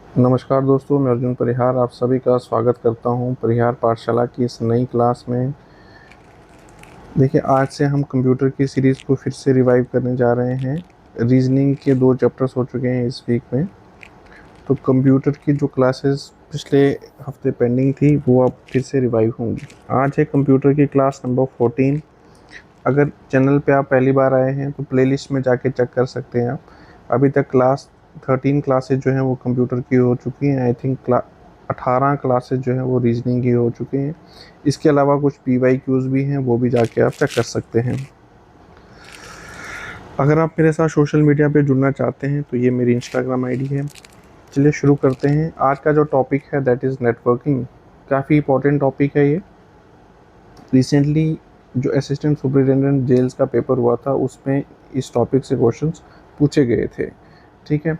नमस्कार दोस्तों, मैं अर्जुन परिहार आप सभी का स्वागत करता हूं परिहार पाठशाला की इस नई क्लास में। देखिए, आज से हम कंप्यूटर की सीरीज़ को फिर से रिवाइव करने जा रहे हैं। रीजनिंग के 2 चैप्टर्स हो चुके हैं इस वीक में। तो कंप्यूटर की जो क्लासेस पिछले हफ्ते पेंडिंग थी वो अब फिर से रिवाइव होंगी। आज है कंप्यूटर की क्लास नंबर 14। अगर चैनल पे आप पहली बार आए हैं तो प्लेलिस्ट में जाके चेक कर सकते हैं आप। अभी तक क्लास 13 क्लासेज जो हैं वो कंप्यूटर की हो चुकी हैं। आई थिंक 18 क्लासेज जो हैं वो रीजनिंग की हो चुकी हैं। इसके अलावा कुछ PYQs भी हैं, वो भी जाके आप चेक कर सकते हैं। अगर आप मेरे साथ सोशल मीडिया पे जुड़ना चाहते हैं तो ये मेरी इंस्टाग्राम आईडी है। चलिए शुरू करते हैं। आज का जो टॉपिक है दैट इज़ नेटवर्किंग। काफ़ी इंपॉर्टेंट टॉपिक है ये। रिसेंटली जो असिस्टेंट सुपरिटेंडेंट जेल्स का पेपर हुआ था उसमें इस टॉपिक से क्वेश्चंस पूछे गए थे। ठीक है,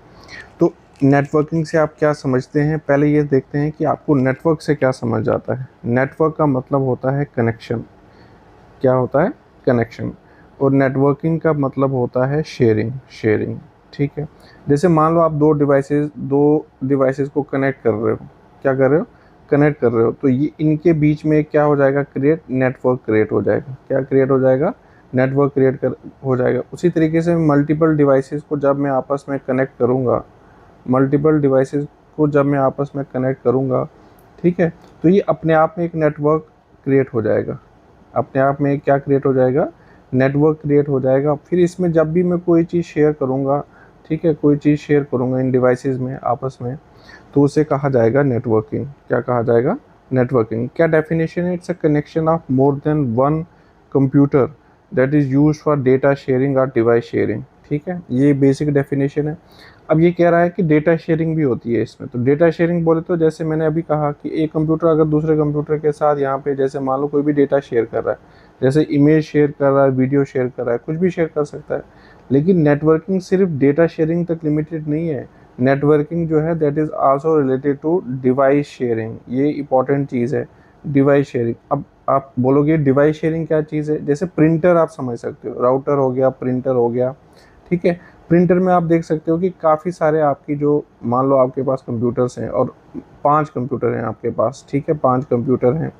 तो नेटवर्किंग से आप क्या समझते हैं, पहले ये देखते हैं कि आपको नेटवर्क से क्या समझ आता है। नेटवर्क का मतलब होता है कनेक्शन। क्या होता है? कनेक्शन। और नेटवर्किंग का मतलब होता है शेयरिंग। शेयरिंग, ठीक है। जैसे मान लो आप दो डिवाइसेस को कनेक्ट कर रहे हो। क्या कर रहे हो? कनेक्ट कर रहे हो। तो ये इनके बीच में क्या हो जाएगा? नेटवर्क क्रिएट हो जाएगा। क्या क्रिएट हो जाएगा? नेटवर्क हो जाएगा। उसी तरीके से मल्टीपल डिवाइसेस को जब मैं आपस में कनेक्ट करूँगा, मल्टीपल डिवाइसेस को जब मैं आपस में कनेक्ट करूँगा, ठीक है, तो ये अपने आप में एक नेटवर्क क्रिएट हो जाएगा। अपने आप में क्या क्रिएट हो जाएगा? नेटवर्क क्रिएट हो जाएगा। फिर इसमें जब भी मैं कोई चीज़ शेयर करूँगा, ठीक है, कोई चीज़ शेयर करूँगा इन डिवाइसेस में आपस में, तो उसे कहा जाएगा नेटवर्किंग। क्या कहा जाएगा? नेटवर्किंग। क्या डेफिनेशन है? It's a connection of more than one computer that is used for data sharing और डिवाइस शेयरिंग। ठीक है, ये बेसिक डेफिनेशन है। अब ये कह रहा है कि डेटा शेयरिंग भी होती है इसमें। तो डेटा शेयरिंग बोले तो जैसे मैंने अभी कहा कि एक कंप्यूटर अगर दूसरे कंप्यूटर के साथ यहाँ पे जैसे मान लो कोई भी डेटा शेयर कर रहा है, जैसे इमेज शेयर कर रहा है, वीडियो शेयर कर रहा है, कुछ भी शेयर कर सकता है। लेकिन नेटवर्किंग सिर्फ डेटा शेयरिंग तक लिमिटेड नहीं है। नेटवर्किंग जो है that is also related to device sharing. ये इंपॉर्टेंट चीज़ है, डिवाइस शेयरिंग। अब आप बोलोगे डिवाइस शेयरिंग क्या चीज़ है? जैसे प्रिंटर आप समझ सकते हो, राउटर हो गया, प्रिंटर हो गया, ठीक है। प्रिंटर में आप देख सकते हो कि काफ़ी सारे आपकी जो मान लो आपके पास कंप्यूटर्स हैं और 5 कंप्यूटर हैं आपके पास, ठीक है, 5 कंप्यूटर हैं।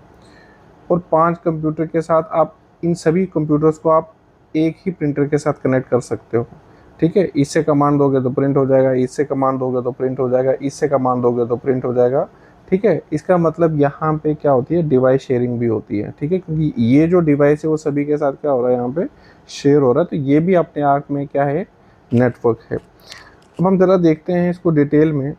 और 5 कंप्यूटर के साथ आप इन सभी कंप्यूटर्स को आप एक ही प्रिंटर के साथ कनेक्ट कर सकते हो, ठीक है। इससे कमांड दोगे तो प्रिंट हो जाएगा, इससे कमांड दोगे तो प्रिंट हो जाएगा, इससे कमांड दोगे तो प्रिंट हो जाएगा, ठीक है। इसका मतलब यहाँ पे क्या होती है? डिवाइस शेयरिंग भी होती है, ठीक है, क्योंकि ये जो डिवाइस है वो सभी के साथ क्या हो रहा है? यहाँ पे शेयर हो रहा है। तो ये भी अपने आप में क्या है? नेटवर्क है। अब हम ज़रा देखते हैं इसको डिटेल में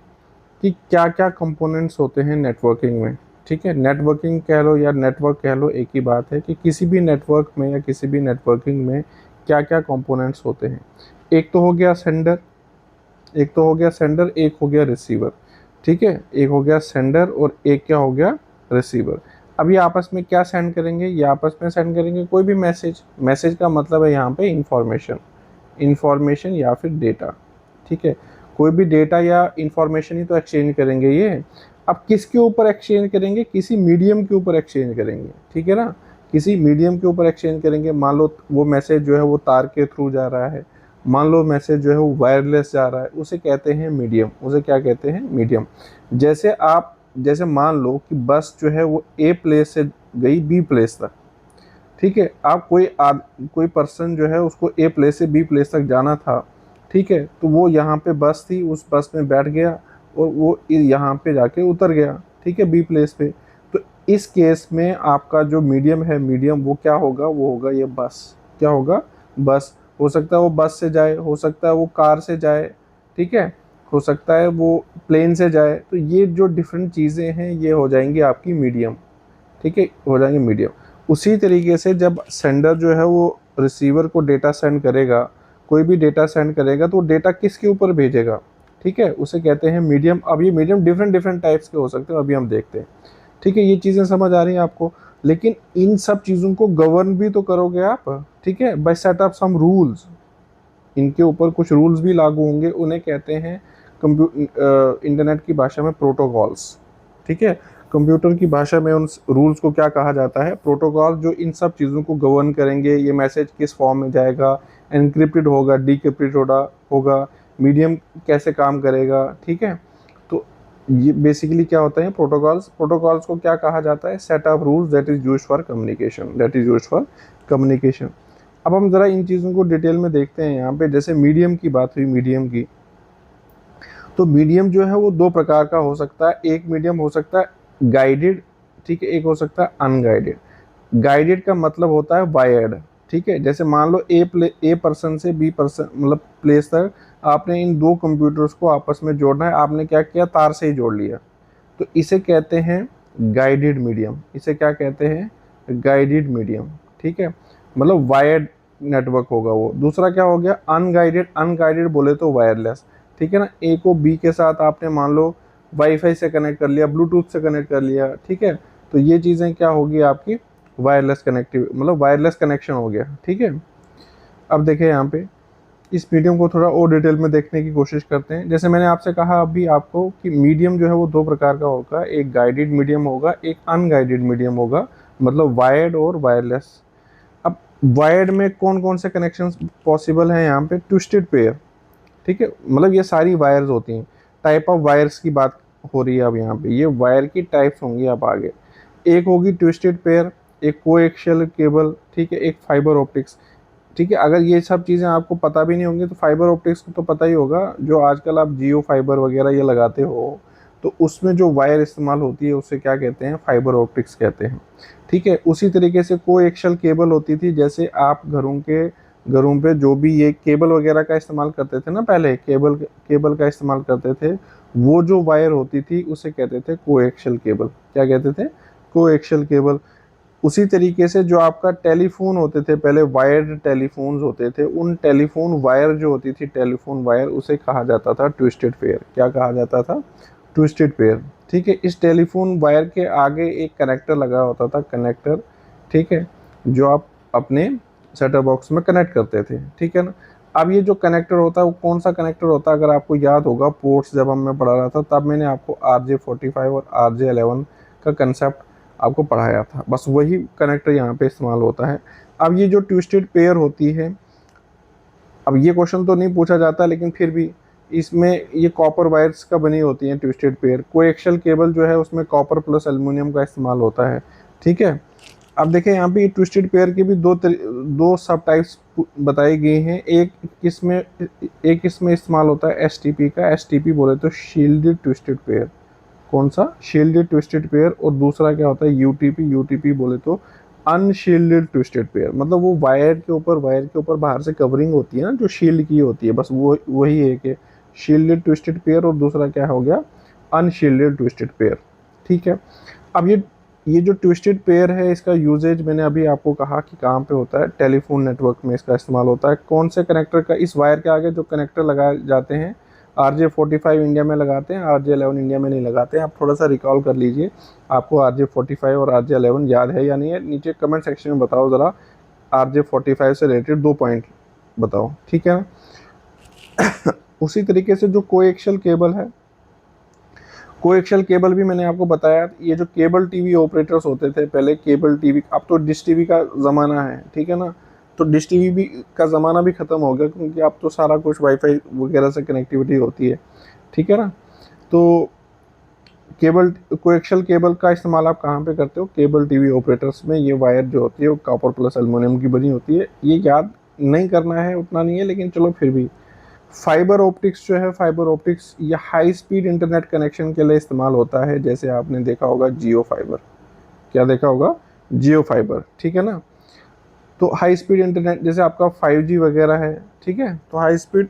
कि क्या-क्या कंपोनेंट्स होते हैं नेटवर्किंग में, ठीक है। नेटवर्किंग कह लो या नेटवर्क कह लो, एक ही बात है कि किसी भी नेटवर्क में या किसी भी नेटवर्किंग में क्या-क्या कंपोनेंट्स होते हैं। एक तो हो गया सेंडर, एक तो हो गया सेंडर, एक हो गया रिसीवर, ठीक है। एक हो गया सेंडर और एक क्या हो गया? रिसीवर। अब ये आपस में क्या सेंड करेंगे? ये आपस में सेंड करेंगे कोई भी मैसेज। मैसेज का मतलब है यहाँ पे इंफॉर्मेशन, इंफॉर्मेशन या फिर डेटा, ठीक है। कोई भी डेटा या इंफॉर्मेशन ही तो एक्सचेंज करेंगे ये। अब किसके ऊपर एक्सचेंज करेंगे? किसी मीडियम के ऊपर एक्सचेंज करेंगे, ठीक है ना। किसी मीडियम के ऊपर एक्सचेंज करेंगे। मान लो वो मैसेज जो है वो तार के थ्रू जा रहा है, मान लो मैसेज जो है वो वायरलेस जा रहा है, उसे कहते हैं मीडियम। उसे क्या कहते हैं? मीडियम। जैसे मान लो कि बस जो है वो ए प्लेस से गई बी प्लेस तक, ठीक है। आप कोई पर्सन जो है उसको ए प्लेस से बी प्लेस तक जाना था, ठीक है, तो वो यहाँ पे बस थी, उस बस में बैठ गया और वो यहाँ पे जाके उतर गया, ठीक है, बी प्लेस पे। तो इस केस में आपका जो मीडियम है, मीडियम वो क्या होगा? वो होगा ये बस। क्या होगा? बस। हो सकता है वो बस से जाए, हो सकता है वो कार से जाए, ठीक है, हो सकता है वो प्लेन से जाए। तो ये जो डिफरेंट चीज़ें हैं ये हो जाएंगी आपकी मीडियम, ठीक है, हो जाएंगे मीडियम। उसी तरीके से जब सेंडर जो है वो रिसीवर को डेटा सेंड करेगा, कोई भी डेटा सेंड करेगा तो डेटा किसके ऊपर भेजेगा? ठीक है, उसे कहते हैं मीडियम। अब ये मीडियम डिफरेंट डिफरेंट टाइप्स के हो सकते हैं, अभी हम देखते हैं, ठीक है। ये चीज़ें समझ आ रही हैं आपको? लेकिन इन सब चीज़ों को गवर्न भी तो करोगे आप, ठीक है, by set of some rules. इनके ऊपर कुछ रूल्स भी लागू होंगे, उन्हें कहते हैं इंटरनेट की भाषा में प्रोटोकॉल्स, ठीक है। कंप्यूटर की भाषा में उन रूल्स को क्या कहा जाता है? प्रोटोकॉल, जो इन सब चीज़ों को गवर्न करेंगे। ये मैसेज किस फॉर्म में जाएगा, एनक्रिप्टेड होगा, डिक्रिप्टेड होगा, मीडियम कैसे काम करेगा, ठीक है। तो ये बेसिकली क्या होता है प्रोटोकॉल्स। प्रोटोकॉल्स को क्या कहा जाता है, set of rules that is used for communication, that is used for communication. अब हम ज़रा इन चीज़ों को डिटेल में देखते हैं। यहाँ पे जैसे मीडियम की बात हुई, मीडियम की, तो मीडियम जो है वो दो प्रकार का हो सकता है। एक मीडियम हो सकता है गाइडेड, ठीक है, एक हो सकता है अनगाइडेड। गाइडेड का मतलब होता है वायर्ड, ठीक है। जैसे मान लो ए पर्सन से बी पर्सन मतलब प्लेस तक आपने इन दो कंप्यूटर्स को आपस में जोड़ना है, आपने क्या किया, तार से ही जोड़ लिया, तो इसे कहते हैं गाइडेड मीडियम। इसे क्या कहते हैं, गाइडेड मीडियम, ठीक है, मतलब वायर्ड नेटवर्क होगा वो। दूसरा क्या हो गया, अनगाइडेड। अनगाइडेड बोले तो वायरलेस, ठीक है ना। ए को बी के साथ आपने मान लो वाईफाई से कनेक्ट कर लिया, ब्लूटूथ से कनेक्ट कर लिया, ठीक है, तो ये चीज़ें क्या होगी आपकी वायरलेस कनेक्टिव मतलब वायरलेस कनेक्शन हो गया, ठीक है। अब देखें यहाँ पे इस मीडियम को थोड़ा और डिटेल में देखने की कोशिश करते हैं। जैसे मैंने आपसे कहा अभी आपको कि मीडियम जो है वो दो प्रकार का होगा, एक गाइडेड मीडियम होगा, एक अनगाइडेड मीडियम होगा, मतलब वायर्ड और वायरलेस। अब वायर्ड में कौन कौन से कनेक्शंस पॉसिबल हैं, यहाँ पे ट्विस्टेड पेयर, ठीक है, मतलब ये सारी वायर्स होती हैं। टाइप ऑफ वायर्स की बात हो रही है अब यहाँ पे, ये वायर की टाइप्स होंगी अब आगे। एक होगी ट्विस्टेड पेयर, एक कोएक्सियल केबल, ठीक है, एक फाइबर ऑप्टिक्स, ठीक है। अगर ये सब चीज़ें आपको पता भी नहीं होंगी तो फाइबर ऑप्टिक्स को तो पता ही होगा, जो आजकल आप जियो फाइबर वगैरह ये लगाते हो, तो उसमें जो वायर इस्तेमाल होती है उसे क्या कहते हैं, फाइबर ऑप्टिक्स कहते हैं, ठीक है। उसी तरीके से कोएक्सियल केबल होती थी, जैसे आप घरों पे जो भी ये केबल वगैरह का इस्तेमाल करते थे ना, पहले केबल केबल का इस्तेमाल करते थे, वो जो वायर होती थी उसे कहते थे कोएक्सियल केबल। क्या कहते थे, कोएक्सियल केबल। उसी तरीके से जो आपका टेलीफोन होते थे पहले, वायर्ड टेलीफोन्स होते थे, उन टेलीफोन वायर जो होती थी, टेलीफोन वायर, उसे कहा जाता था ट्विस्टेड पेयर। क्या कहा जाता था, ट्विस्टेड पेयर, ठीक है। इस टेलीफोन वायर के आगे एक कनेक्टर लगा होता था, कनेक्टर, ठीक है, जो आप अपने सेटअप बॉक्स में कनेक्ट करते थे, ठीक है ना। अब ये जो कनेक्टर होता है वो कौन सा कनेक्टर होता है, अगर आपको याद होगा पोर्ट्स जब हम मैं पढ़ा रहा था तब मैंने आपको RJ45 और RJ11 का कंसेप्ट आपको पढ़ाया था, बस वही कनेक्टर यहाँ पे इस्तेमाल होता है। अब ये जो ट्विस्टेड पेयर होती है, अब ये क्वेश्चन तो नहीं पूछा जाता लेकिन फिर भी इसमें ये कॉपर वायर्स का बनी होती हैं ट्विस्टेड पेयर। कोएक्सियल केबल जो है उसमें कॉपर प्लस एल्युमिनियम का इस्तेमाल होता है, ठीक है। अब देखें यहाँ पे ट्विस्टेड पेयर की भी दो सब टाइप्स बताई गई हैं। एक इसमें इस्तेमाल होता है एसटीपी का, एसटीपी बोले तो शील्डेड ट्विस्टेड पेयर, कौन सा, शील्डेड ट्विस्टेड पेयर। और दूसरा क्या होता है यूटीपी, यूटीपी बोले तो अनशील्डेड ट्विस्टेड पेयर, मतलब वो वायर के ऊपर बाहर से कवरिंग होती है ना जो शील्ड की होती है, बस वो वही है कि शील्डेड ट्विस्टेड पेयर, और दूसरा क्या हो गया, अनशील्डेड ट्विस्टेड पेयर, ठीक है। अब ये जो ट्विस्टेड पेयर है इसका यूजेज मैंने अभी आपको कहा कि कहाँ पे होता है, टेलीफोन नेटवर्क में इसका इस्तेमाल होता है। कौन से कनेक्टर का, इस वायर के आगे जो कनेक्टर लगाए जाते हैं, RJ45 इंडिया में लगाते हैं, RJ11 इंडिया में नहीं लगाते हैं। आप थोड़ा सा रिकॉल कर लीजिए, आपको RJ45 और RJ11 याद है या नहीं है, नीचे कमेंट सेक्शन में बताओ ज़रा। RJ45 से रिलेटेड दो पॉइंट बताओ, ठीक है ना। उसी तरीके से जो कोएक्सियल केबल है, कोएक्सियल केबल भी मैंने आपको बताया, ये जो केबल टीवी ऑपरेटर्स होते थे पहले, केबल टीवी, अब तो डिश टीवी का ज़माना है, ठीक है ना। तो डिश टीवी भी का ज़माना भी ख़त्म हो गया, क्योंकि अब तो सारा कुछ वाईफाई वगैरह से कनेक्टिविटी होती है, ठीक है ना। तो केबल कोएक्सियल केबल का इस्तेमाल आप कहाँ पे करते हो, केबल टीवी ऑपरेटर्स में। ये वायर जो होती है वो कॉपर प्लस एल्युमिनियम की बनी होती है, ये याद नहीं करना है, उतना नहीं है, लेकिन चलो फिर भी। फाइबर ऑप्टिक्स जो है, फाइबर ऑप्टिक्स ये हाई स्पीड इंटरनेट कनेक्शन के लिए इस्तेमाल होता है। जैसे आपने देखा होगा जियो फाइबर, क्या देखा होगा, जियो फाइबर, ठीक है ना। तो हाई स्पीड इंटरनेट जैसे आपका 5G वगैरह है, ठीक है, तो हाई स्पीड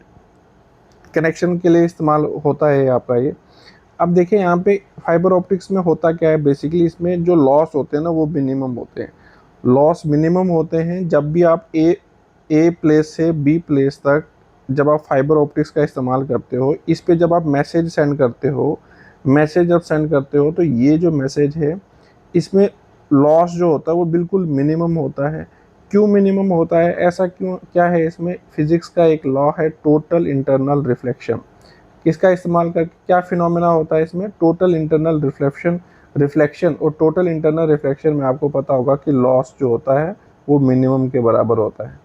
कनेक्शन के लिए इस्तेमाल होता है आपका ये। अब देखिए यहाँ पे फाइबर ऑप्टिक्स में होता क्या है, बेसिकली इसमें जो लॉस होते हैं ना वो मिनिमम होते हैं। लॉस मिनिमम होते हैं जब भी आप ए प्लेस से बी प्लेस तक जब आप फाइबर ऑप्टिक्स का इस्तेमाल करते हो, इस पे जब आप मैसेज सेंड करते हो, मैसेज जब सेंड करते हो तो ये जो मैसेज है इसमें लॉस जो होता है वो बिल्कुल मिनिमम होता है। क्यों मिनिमम होता है, ऐसा क्यों, क्या है इसमें, फिजिक्स का एक लॉ है, टोटल इंटरनल रिफ्लेक्शन। किसका इस्तेमाल करके क्या फिनोमेना होता है इसमें, टोटल इंटरनल रिफ्लेक्शन। रिफ्लेक्शन और टोटल इंटरनल रिफ्लेक्शन में आपको पता होगा कि लॉस जो होता है वो मिनिमम के बराबर होता है,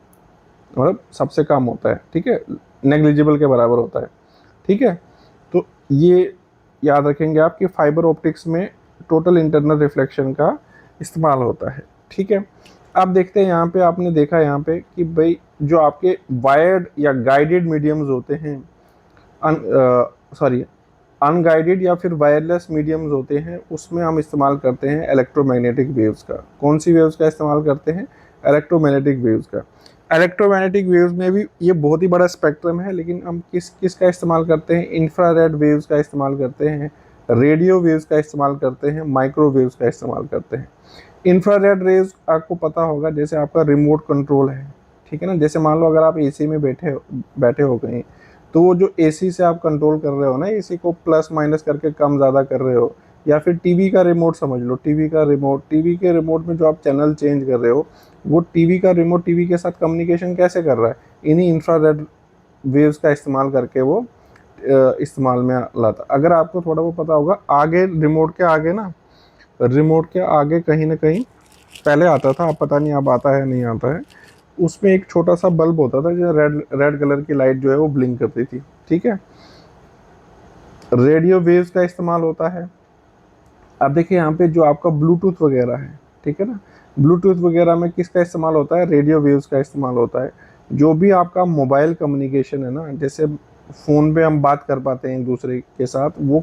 मतलब सबसे कम होता है, ठीक है, नेग्लिजिबल के बराबर होता है, ठीक है। तो याद रखेंगे आप कि फाइबर ऑप्टिक्स में टोटल इंटरनल रिफ्लेक्शन का इस्तेमाल होता है। ठीक है, अब देखते हैं यहाँ पे, आपने देखा यहाँ पे कि भाई जो आपके वायर्ड या गाइडेड मीडियम्स होते हैं, सॉरी अनगाइडेड या फिर वायरलेस मीडियम्स होते हैं, उसमें हम इस्तेमाल करते हैं इलेक्ट्रोमैग्नेटिक वेव्स का। कौन सी वेव्स का इस्तेमाल करते हैं? इलेक्ट्रोमैग्नेटिक वेव्स का। इलेक्ट्रोमैग्नेटिक वेव्स में भी ये बहुत ही बड़ा स्पेक्ट्रम है, लेकिन हम किस किस का इस्तेमाल करते हैं? इंफ्रारेड वेव्स का इस्तेमाल करते हैं, रेडियो वेव्स का इस्तेमाल करते हैं, माइक्रोवेव्स का इस्तेमाल करते हैं। इंफ्रारेड रेज आपको पता होगा, जैसे आपका रिमोट कंट्रोल है, ठीक है ना। जैसे मान लो अगर आप एसी में बैठे हो कहीं, तो वो जो एसी से आप कंट्रोल कर रहे हो ना, एसी को प्लस माइनस करके कम ज़्यादा कर रहे हो, या फिर टीवी का रिमोट समझ लो, टीवी के रिमोट में जो आप चैनल चेंज कर रहे हो, वो टीवी का रिमोट टीवी के साथ कम्युनिकेशन कैसे कर रहा है? इन्हीं इंफ्रारेड वेव्स का इस्तेमाल करके वो इस्तेमाल में लाता। अगर आपको थोड़ा वो पता होगा, आगे रिमोट के आगे ना, रिमोट के आगे कहीं ना कहीं पहले आता था, अब पता नहीं अब आता है नहीं आता है, उसमें एक छोटा सा बल्ब होता था जो रेड रेड कलर की लाइट जो है वो ब्लिंक करती थी। ठीक है, रेडियो वेव्स का इस्तेमाल होता है। अब देखिए यहाँ पे जो आपका ब्लूटूथ वगैरह है, ठीक है ना, ब्लूटूथ वगैरह में किसका इस्तेमाल होता है? रेडियो वेव्स का इस्तेमाल होता है। जो भी आपका मोबाइल कम्युनिकेशन है ना, जैसे फ़ोन पे हम बात कर पाते हैं एक दूसरे के साथ, वो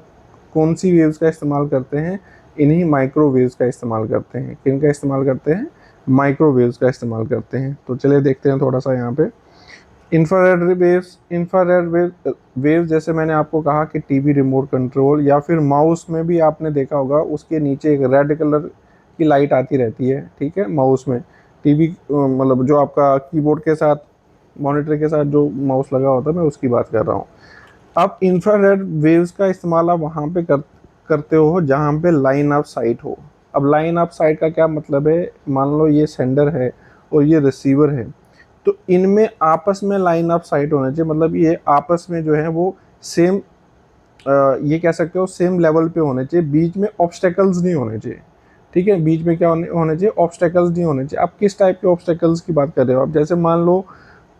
कौन सी वेव्स का इस्तेमाल करते हैं? इन्हीं माइक्रोवेव्स का इस्तेमाल करते हैं। किन का इस्तेमाल करते हैं? माइक्रोवेव्स का इस्तेमाल करते हैं। तो चलिए देखते हैं थोड़ा सा यहाँ पे इंफ्रारेड वेव, जैसे मैंने आपको कहा कि टीवी रिमोट कंट्रोल या फिर माउस में भी आपने देखा होगा, उसके नीचे एक रेड कलर की लाइट आती रहती है। ठीक है, माउस में, टीवी मतलब जो आपका कीबोर्ड के साथ, मॉनिटर के साथ जो माउस लगा होता है, मैं उसकी बात कर रहा हूँ। अब इंफ्रारेड वेव्स का इस्तेमाल आप वहाँ पे करते हो जहाँ पे लाइन ऑफ साइट हो। अब लाइन ऑफ साइट का क्या मतलब है? मान लो ये सेंडर है और ये रिसीवर है, तो इनमें आपस में लाइन ऑफ साइट होना चाहिए, मतलब ये आपस में जो है वो सेम, ये कह सकते हो सेम लेवल पे होने चाहिए, बीच में ऑब्स्टेकल्स नहीं होने चाहिए। ठीक है, बीच में क्या होने चाहिए? ऑब्स्टेकल्स नहीं होने चाहिए। आप किस टाइप के ऑब्स्टेकल्स की बात कर रहे हो? आप जैसे मान लो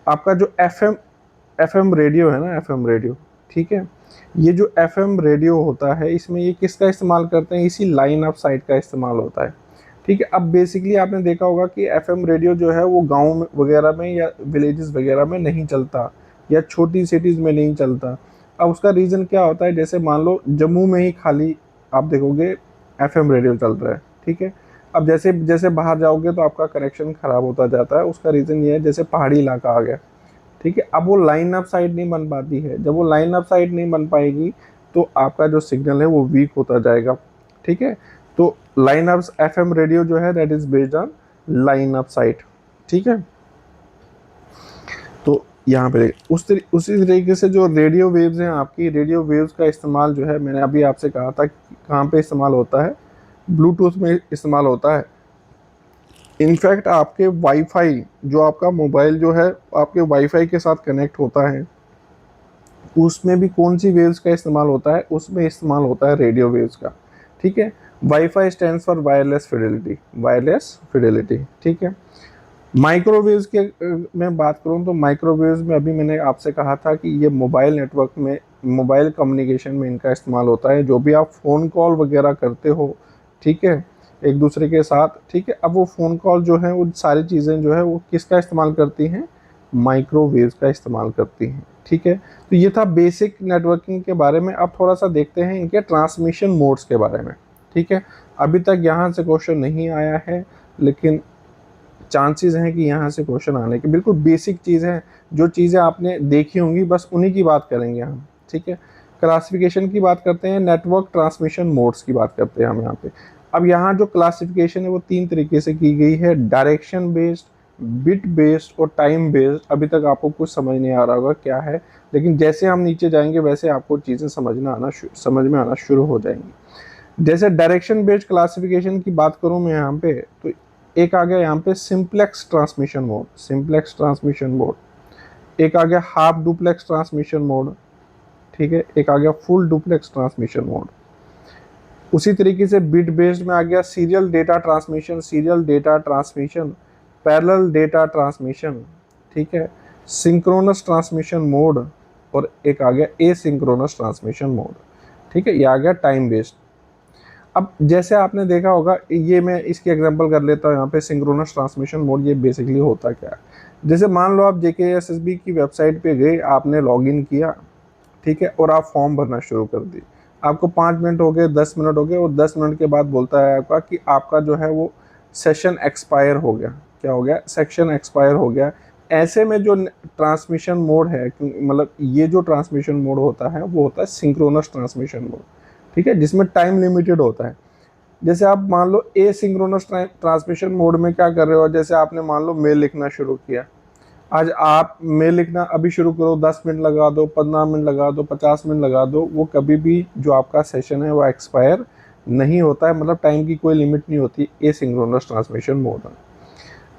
आपका जो एफएम रेडियो है ना, एफएम रेडियो, ठीक है, ये जो एफएम रेडियो होता है, इसमें ये किसका इस्तेमाल करते हैं? इसी लाइन ऑफ साइट का इस्तेमाल होता है। ठीक है, अब बेसिकली आपने देखा होगा कि एफएम रेडियो जो है वो गाँव वगैरह में या विलेजेस वगैरह में नहीं चलता, या छोटी सिटीज़ में नहीं चलता। अब उसका रीज़न क्या होता है? जैसे मान लो जम्मू में ही खाली आप देखोगे एफएम रेडियो चल रहा है, ठीक है। अब जैसे जैसे बाहर जाओगे तो आपका कनेक्शन ख़राब होता जाता है। उसका रीज़न ये है, जैसे पहाड़ी इलाका आ गया, ठीक है, अब वो लाइन ऑफ साइट नहीं बन पाती है। जब वो लाइन ऑफ साइट नहीं बन पाएगी, तो आपका जो सिग्नल है वो वीक होता जाएगा। ठीक है, तो लाइन ऑफ एफएम रेडियो जो है that is based on line of site. ठीक है, तो यहाँ पे उसी तरीके से जो रेडियो वेव्स हैं, आपकी रेडियो वेव्स का इस्तेमाल जो है, मैंने अभी आपसे कहा था कि कहाँ पे इस्तेमाल होता है? ब्लूटूथ में इस्तेमाल होता है। इनफैक्ट आपके वाईफाई, जो आपका मोबाइल जो है आपके वाईफाई के साथ कनेक्ट होता है, उसमें भी कौन सी वेव्स का इस्तेमाल होता है? उसमें इस्तेमाल होता है रेडियो वेव्स का। ठीक है, wifi stands for wireless Fidelity, wireless Fidelity. ठीक है, माइक्रोवेव्स के मैं बात करूं तो माइक्रोवेव्स में अभी मैंने आपसे कहा था कि ये मोबाइल नेटवर्क में, मोबाइल कम्युनिकेशन में इनका इस्तेमाल होता है। जो भी आप फ़ोन कॉल वगैरह करते हो, ठीक है, एक दूसरे के साथ, ठीक है, अब वो फ़ोन कॉल जो है, वो सारी चीज़ें जो है वो किसका इस्तेमाल करती हैं? माइक्रोवेव्स का इस्तेमाल करती हैं। ठीक है, तो ये था बेसिक नेटवर्किंग के बारे में। अब थोड़ा सा देखते हैं इनके ट्रांसमिशन मोड्स के बारे में। ठीक है, अभी तक यहाँ से क्वेश्चन नहीं आया है, लेकिन चांसेस हैं कि यहाँ से क्वेश्चन आने की। बिल्कुल बेसिक चीज़ है, जो चीज़ें आपने देखी होंगी बस उन्हीं की बात करेंगे हम। ठीक है, क्लासिफिकेशन की बात करते हैं, नेटवर्क ट्रांसमिशन मोड्स की बात करते हैं हम यहाँ पे। अब यहाँ जो क्लासिफिकेशन है वो 3 तरीके से की गई है, डायरेक्शन बेस्ड, बिट बेस्ड और टाइम बेस्ड। अभी तक आपको कुछ समझ नहीं आ रहा होगा क्या है, लेकिन जैसे हम नीचे जाएंगे वैसे आपको चीज़ें समझ में आना शुरू हो जाएंगी। जैसे डायरेक्शन बेस्ड क्लासिफिकेशन की बात करूँ मैं यहाँ पे, तो एक आ गया यहाँ पे simplex transmission mode, simplex transmission mode. एक आ गया हाफ डुप्लेक्स ट्रांसमिशन मोड, ठीक है, एक आ गया फुल डुप्लेक्स ट्रांसमिशन मोड। उसी तरीके से बिट बेस्ड में आ गया serial data transmission, serial data transmission, parallel data transmission, ठीक है, सिंक्रोनस ट्रांसमिशन मोड, और एक आ गया एसिंक्रोनस ट्रांसमिशन मोड। ठीक है, ये आ गया टाइम बेस्ड। अब जैसे आपने देखा होगा, ये मैं इसकी एग्जांपल कर लेता हूँ यहाँ पे, सिंक्रोनस ट्रांसमिशन मोड ये बेसिकली होता क्या है। जैसे मान लो आप जेकेएसएसबी की वेबसाइट पे गए, आपने लॉगिन किया, ठीक है, और आप फॉर्म भरना शुरू कर दी। आपको 5 मिनट हो गए, 10 मिनट हो गए, और 10 मिनट के बाद बोलता है आपका कि आपका जो है वो सेशन एक्सपायर हो गया। क्या हो गया? सेक्शन एक्सपायर हो गया। ऐसे में जो ट्रांसमिशन मोड है, मतलब ये जो ट्रांसमिशन मोड होता है वो होता है सिंक्रोनस ट्रांसमिशन मोड, ठीक है, जिसमें टाइम लिमिटेड होता है। जैसे आप मान लो ए सिंक्रोनस ट्रांसमिशन मोड में क्या कर रहे हो, जैसे आपने मान लो मेल लिखना शुरू किया। आज आप मेल लिखना अभी शुरू करो, 10 मिनट लगा दो, 15 मिनट लगा दो, 50 मिनट लगा दो, वो कभी भी जो आपका सेशन है वो एक्सपायर नहीं होता है, मतलब टाइम की कोई लिमिट नहीं होती ए सिंक्रोनस ट्रांसमिशन मोड में।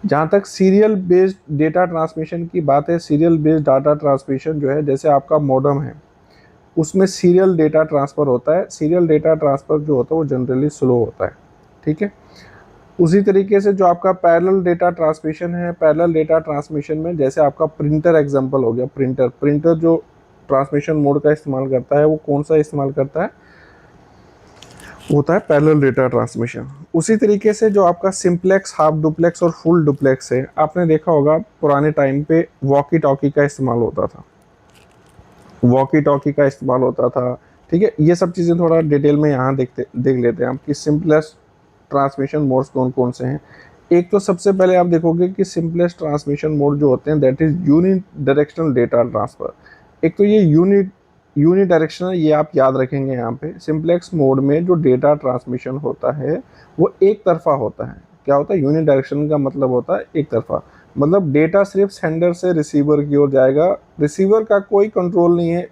जहाँ तक सीरियल बेस्ड डेटा ट्रांसमिशन की बात है, सीरियल बेस्ड डाटा ट्रांसमिशन जो है, जैसे आपका मॉडेम है, उसमें सीरियल डेटा ट्रांसफ़र होता है। सीरियल डेटा ट्रांसफ़र जो होता है वो जनरली स्लो होता है, ठीक है। उसी तरीके से जो आपका पैरेलल डेटा ट्रांसमिशन है, पैरेलल डेटा ट्रांसमिशन में जैसे आपका प्रिंटर एग्जांपल हो गया, प्रिंटर प्रिंटर जो ट्रांसमिशन मोड का इस्तेमाल करता है वो कौन सा इस्तेमाल करता है? होता है पैरेलल डेटा ट्रांसमिशन। उसी तरीके से जो आपका सिंप्लेक्स, हाफ डुप्लेक्स और फुल डुप्लेक्स है, आपने देखा होगा पुराने टाइम पे वॉकी टॉकी का इस्तेमाल होता था, वॉकी टॉकी का इस्तेमाल होता था, ठीक है। ये सब चीज़ें थोड़ा डिटेल में यहाँ देख लेते हैं हम कि सिंपलेस्ट ट्रांसमिशन मोड्स कौन कौन से हैं। एक तो सबसे पहले आप देखोगे कि सिंपलेस्ट ट्रांसमिशन मोड जो होते हैं that is unidirectional data transfer. एक तो ये यूनि डायरेक्शनल, ये आप याद रखेंगे यहाँ पे। सिंपलेक्स मोड में जो डेटा ट्रांसमिशन होता है वो एक तरफा होता है। क्या होता है? यूनि डायरेक्शन का मतलब होता है एक तरफा, मतलब डेटा सिर्फ सेंडर से रिसीवर की ओर जाएगा, रिसीवर का कोई कंट्रोल नहीं है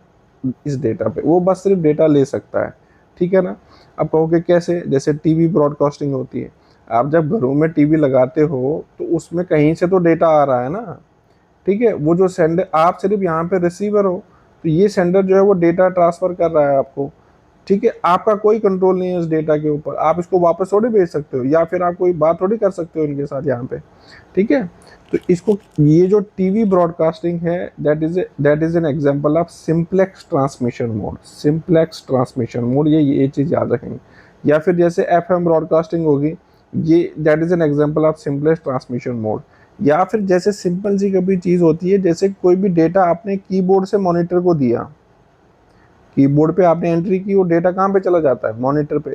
इस डेटा पे, वो बस सिर्फ डेटा ले सकता है, ठीक है ना। अब कहोगे कैसे? जैसे टीवी ब्रॉडकास्टिंग होती है, आप जब घरों में टीवी लगाते हो तो उसमें कहीं से तो डेटा आ रहा है ना, ठीक है। वो जो सेंडर, आप सिर्फ यहाँ पे रिसीवर हो, तो ये सेंडर जो है वो डेटा ट्रांसफर कर रहा है आपको, ठीक है। आपका कोई कंट्रोल नहीं है इस डेटा के ऊपर, आप इसको वापस थोड़ी भेज सकते हो, या फिर आप कोई बात थोड़ी कर सकते हो इनके साथ यहाँ पे, ठीक है। तो इसको, ये जो टीवी ब्रॉडकास्टिंग है that is an example of simplex transmission mode. Simplex transmission mode, ये चीज़ याद रखेंगे। या फिर जैसे एफएम ब्रॉडकास्टिंग होगी, ये that is an example of simplex transmission mode. या फिर जैसे सिंपल सी कभी चीज़ होती है, जैसे कोई भी डेटा आपने कीबोर्ड से मॉनिटर को दिया, कीबोर्ड पे आपने एंट्री की, वो डेटा कहाँ पे चला जाता है? मॉनिटर पे।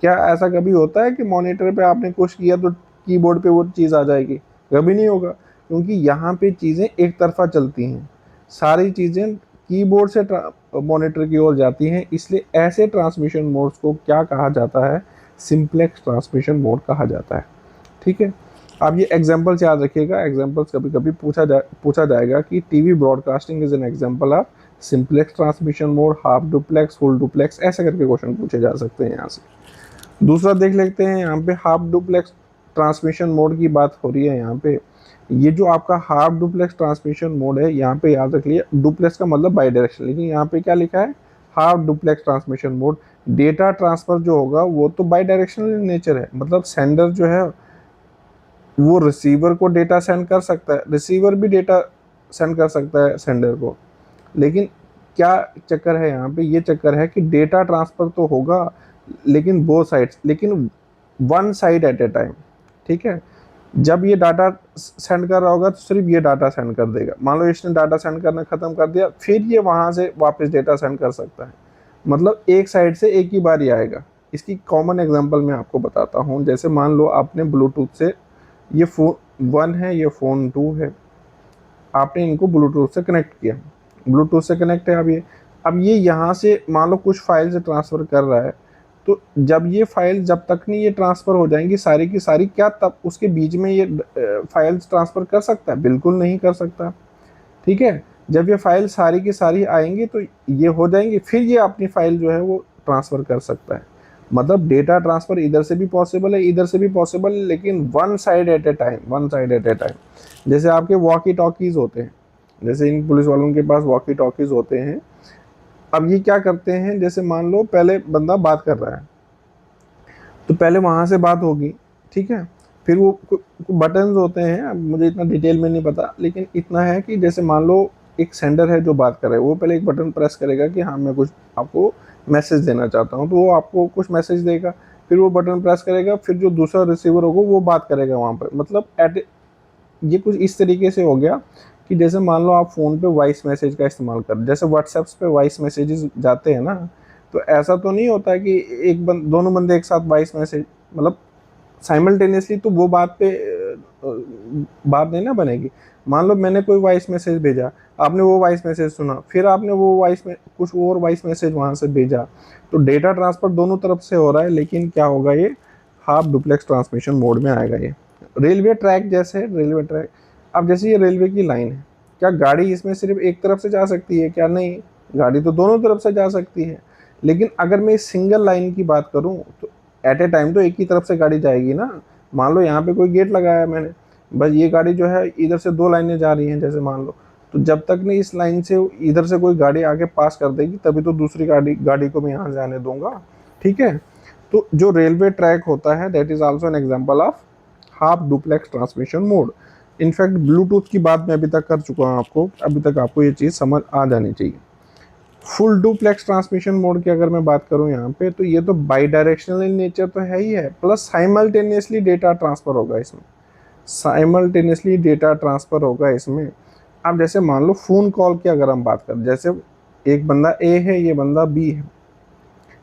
क्या ऐसा कभी होता है कि मॉनिटर पे आपने कुछ किया तो कीबोर्ड पे वो चीज़ आ जाएगी? कभी नहीं होगा, क्योंकि यहाँ पे चीज़ें एक तरफा चलती हैं, सारी चीज़ें कीबोर्ड से मॉनिटर की ओर जाती हैं। इसलिए ऐसे ट्रांसमिशन मोड्स को क्या कहा जाता है? सिंप्लेक्स ट्रांसमिशन मोड कहा जाता है, ठीक है। आप ये एग्जांपल्स याद रखिएगा, एग्जांपल्स कभी कभी पूछा जाएगा कि TV broadcasting is an example of simplex transmission mode, half duplex, full duplex, ऐसे करके क्वेश्चन पूछे जा सकते हैं यहाँ से। दूसरा देख लेते हैं, यहाँ पे हाफ डुप्लेक्स ट्रांसमिशन मोड की बात हो रही है यहाँ पे। ये जो आपका हाफ डुप्लेक्स ट्रांसमिशन मोड है, यहाँ पे याद रख लिया, डुप्लेक्स का मतलब बाई डायरेक्शन, लेकिन यहाँ पे क्या लिखा है? Half duplex transmission mode. Data transfer जो होगा वो तो बाई डायरेक्शनल नेचर है, मतलब सेंडर जो है वो रिसीवर को डेटा सेंड कर सकता है, रिसीवर भी डेटा सेंड कर सकता है सेंडर को। लेकिन क्या चक्कर है यहाँ पे? ये चक्कर है कि डेटा ट्रांसफर तो होगा लेकिन बोथ साइड्स, लेकिन one side at a time, ठीक है। जब ये डाटा सेंड कर रहा होगा तो सिर्फ ये डाटा सेंड कर देगा। मान लो इसने डाटा सेंड करना खत्म कर दिया, फिर ये वहाँ से वापस डेटा सेंड कर सकता है, मतलब एक साइड से एक ही बार ही आएगा। इसकी कॉमन एग्जांपल मैं आपको बताता हूँ। जैसे मान लो आपने ब्लूटूथ से, ये फ़ोन 1 है, ये फ़ोन 2 है, आपने इनको ब्लूटूथ से कनेक्ट किया, ब्लूटूथ से कनेक्ट है। अब ये यहाँ से मान लो कुछ फाइल से ट्रांसफ़र कर रहा है, तो जब ये फाइल, जब तक नहीं ये ट्रांसफ़र हो जाएंगी सारी की सारी, क्या तब उसके बीच में ये फाइल्स ट्रांसफ़र कर सकता है? बिल्कुल नहीं कर सकता, ठीक है। जब ये फाइल सारी की सारी आएंगी तो ये हो जाएंगी, फिर ये अपनी फाइल जो है वो ट्रांसफ़र कर सकता है। मतलब डेटा ट्रांसफ़र इधर से भी पॉसिबल है, इधर से भी पॉसिबल है, लेकिन one side at a time, one side at a time. जैसे आपके वॉकी टॉकीज़ होते हैं, जैसे इन पुलिस वालों के पास वॉकी टॉकीज़ होते हैं। अब ये क्या करते हैं, जैसे मान लो पहले बंदा बात कर रहा है, तो पहले वहाँ से बात होगी, ठीक है। फिर वो बटन्स होते हैं, अब मुझे इतना डिटेल में नहीं पता, लेकिन इतना है कि जैसे मान लो एक सेंडर है जो बात कर रहा है, वो पहले एक बटन प्रेस करेगा कि हाँ मैं कुछ आपको मैसेज देना चाहता हूँ, तो वो आपको कुछ मैसेज देगा, फिर वो बटन प्रेस करेगा, फिर जो दूसरा रिसीवर होगा वो बात करेगा वहाँ पर। मतलब ये कुछ इस तरीके से हो गया कि जैसे मान लो आप फ़ोन पे वॉइस मैसेज का इस्तेमाल कर, जैसे व्हाट्सएप्स पे वॉइस मैसेजेस जाते हैं ना, तो ऐसा तो नहीं होता है कि दोनों बंदे एक साथ वॉइस मैसेज, मतलब साइमल्टेनियसली तो वो बात नहीं ना बनेगी। मान लो मैंने कोई वॉइस मैसेज भेजा, आपने वो वॉइस मैसेज सुना, फिर आपने वो वॉइस में कुछ और वॉइस मैसेज वहाँ से भेजा, तो डेटा ट्रांसफ़र दोनों तरफ से हो रहा है, लेकिन क्या होगा, ये हाफ डुप्लेक्स ट्रांसमिशन मोड में आएगा ये। रेलवे ट्रैक, जैसे रेलवे ट्रैक, अब जैसे ये रेलवे की लाइन है, क्या गाड़ी इसमें सिर्फ एक तरफ से जा सकती है? क्या नहीं, गाड़ी तो दोनों तरफ से जा सकती है। लेकिन अगर मैं इस सिंगल लाइन की बात करूं तो एट ए टाइम तो एक ही तरफ से गाड़ी जाएगी ना। मान लो यहाँ पे कोई गेट लगाया मैंने, बस ये गाड़ी जो है इधर से दो लाइनें जा रही हैं जैसे मान लो, तो जब तक नहीं इस लाइन से इधर से कोई गाड़ी आगे पास कर देगी तभी तो दूसरी गाड़ी को मैं यहाँ जाने दूंगा। ठीक है, तो जो रेलवे ट्रैक होता है that is also an example of half duplex transmission mode. In fact Bluetooth की बात मैं अभी तक कर चुका हूँ आपको, अभी तक आपको ये चीज़ समझ आ जानी चाहिए। फुल डुप्लेक्स ट्रांसमिशन मोड की अगर मैं बात करूं यहाँ पे, तो ये तो बाई डायरेक्शनल इन नेचर तो है ही है, प्लस साइमल्टेनियसली डेटा ट्रांसफर होगा इसमें, साइमल्टेनियसली डेटा ट्रांसफर होगा इसमें। अब जैसे मान लो फ़ोन कॉल की अगर हम बात करें, जैसे एक बंदा ए है, ये बंदा बी है,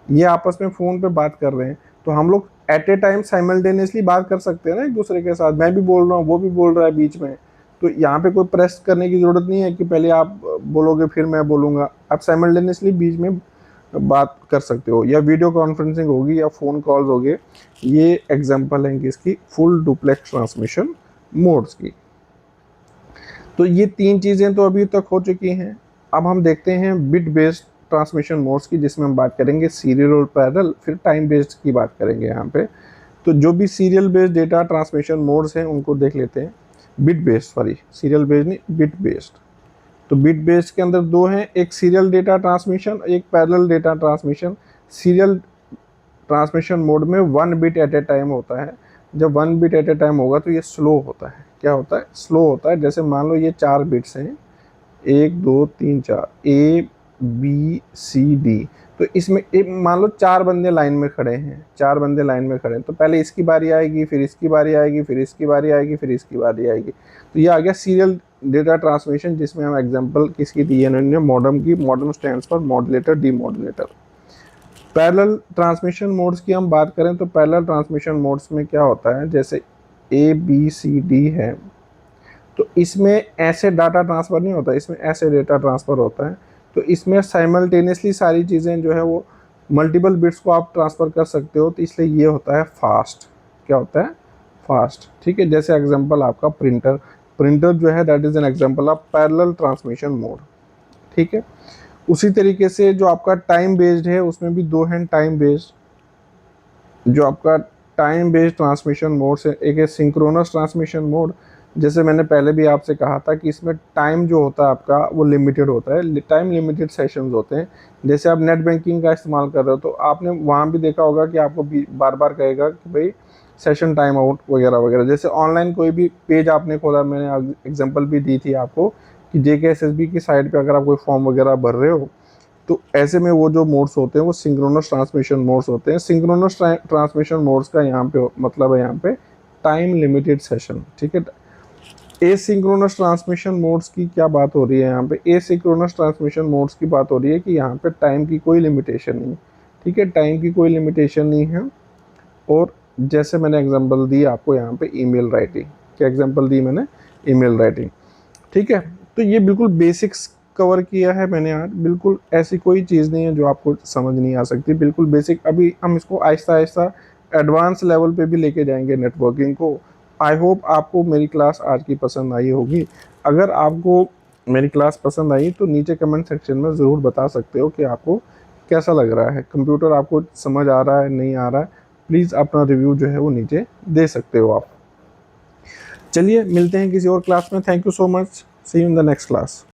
ये आपस में फ़ोन पे बात कर रहे हैं, तो हम लोग एट ए टाइम साइमल्टेनियसली बात कर सकते हैं ना एक दूसरे के साथ, मैं भी बोल रहा हूँ, वो भी बोल रहा है बीच में, तो यहाँ पे कोई प्रेस करने की ज़रूरत नहीं है कि पहले आप बोलोगे फिर मैं बोलूँगा, आप साइमल्टेनियसली बीच में बात कर सकते हो, या वीडियो कॉन्फ्रेंसिंग होगी या फ़ोन कॉल्स होगी। ये एग्जांपल है कि इसकी फुल डुप्लेक्स ट्रांसमिशन मोड्स की। तो ये तीन चीज़ें तो अभी तक हो चुकी हैं। अब हम देखते हैं बिट बेस्ड ट्रांसमिशन मोड्स की, जिसमें हम बात करेंगे सीरियल और पैरेलल, फिर टाइम बेस्ड की बात करेंगे यहाँ पे। तो जो भी serial based data transmission modes हैं उनको देख लेते हैं। Bit based, sorry serial based नहीं, बिट बेस्ड। तो बिट बेस्ड के अंदर दो हैं, एक सीरियल डेटा ट्रांसमिशन, एक parallel data transmission. Serial transmission mode में 1 बिट एट ए टाइम होता है। जब 1 बिट एट ए टाइम होगा तो ये स्लो होता है। क्या होता है? स्लो होता है। जैसे मान लो ये 4 बिट्स हैं, 1 2 3 4, ए बी सी डी। तो इसमें मान लो 4 बंदे लाइन में खड़े हैं, 4 बंदे लाइन में खड़े हैं, तो पहले इसकी बारी आएगी, फिर इसकी बारी आएगी, फिर इसकी बारी आएगी, फिर इसकी बारी आएगी। तो ये आ गया सीरियल डेटा ट्रांसमिशन, जिसमें हम एग्जांपल किसकी दी है, मॉडम की। Modem stands for modulator demodulator. Parallel transmission modes की हम बात करें तो पैरेलल ट्रांसमिशन मोड्स में क्या होता है, जैसे ए बी सी डी है, तो इसमें ऐसे डाटा ट्रांसफ़र नहीं होता, इसमें ऐसे डेटा ट्रांसफ़र होता है। तो इसमें साइमल्टेनियसली सारी चीज़ें जो है वो मल्टीपल बिट्स को आप ट्रांसफ़र कर सकते हो, तो इसलिए ये होता है फास्ट। क्या होता है? फास्ट। ठीक है, जैसे एग्जांपल आपका प्रिंटर, प्रिंटर जो है that is an example of parallel transmission mode. ठीक है, उसी तरीके से जो आपका टाइम बेस्ड है उसमें भी दो हैं टाइम बेस्ड। जो आपका टाइम बेस्ड ट्रांसमिशन मोड से एक है सिंक्रोनस ट्रांसमिशन मोड। जैसे मैंने पहले भी आपसे कहा था कि इसमें टाइम जो होता है आपका वो लिमिटेड होता है, टाइम लिमिटेड सेशंस होते हैं। जैसे आप नेट बैंकिंग का इस्तेमाल कर रहे हो तो आपने वहाँ भी देखा होगा कि आपको बार बार कहेगा कि भाई सेशन टाइम आउट वगैरह वगैरह। जैसे ऑनलाइन कोई भी पेज आपने खोला, मैंने एग्जांपल भी दी थी आपको कि JKSSB की साइट पे अगर आप कोई फॉर्म वगैरह भर रहे हो, तो ऐसे में वो जो मोड्स होते हैं वो सिंक्रोनस ट्रांसमिशन मोड्स होते हैं। सिंक्रोनस ट्रांसमिशन मोड्स का यहाँ पे मतलब है यहाँ पे टाइम लिमिटेड सेशन। ठीक है, एसिंक्रोनस ट्रांसमिशन मोड्स की क्या बात हो रही है यहाँ पे? एसिंक्रोनस ट्रांसमिशन मोड्स की बात हो रही है कि यहाँ पे टाइम की कोई लिमिटेशन नहीं। ठीक है, टाइम की कोई लिमिटेशन नहीं है। और जैसे मैंने एग्जांपल दी आपको यहाँ पे ईमेल राइटिंग, क्या एग्जांपल दी मैंने? Email writing. ठीक है, तो ये बिल्कुल बेसिक्स कवर किया है मैंने आज। बिल्कुल ऐसी कोई चीज़ नहीं है जो आपको समझ नहीं आ सकती, बिल्कुल बेसिक। अभी हम इसको आहिस्ता आहिस्ता एडवांस लेवल पे भी लेके जाएंगे नेटवर्किंग को। आई होप आपको मेरी क्लास आज की पसंद आई होगी। अगर आपको मेरी क्लास पसंद आई तो नीचे कमेंट सेक्शन में ज़रूर बता सकते हो कि आपको कैसा लग रहा है, कंप्यूटर आपको समझ आ रहा है, नहीं आ रहा है। प्लीज़ अपना रिव्यू जो है वो नीचे दे सकते हो आप। चलिए मिलते हैं किसी और क्लास में। Thank you so much. See you in the next class.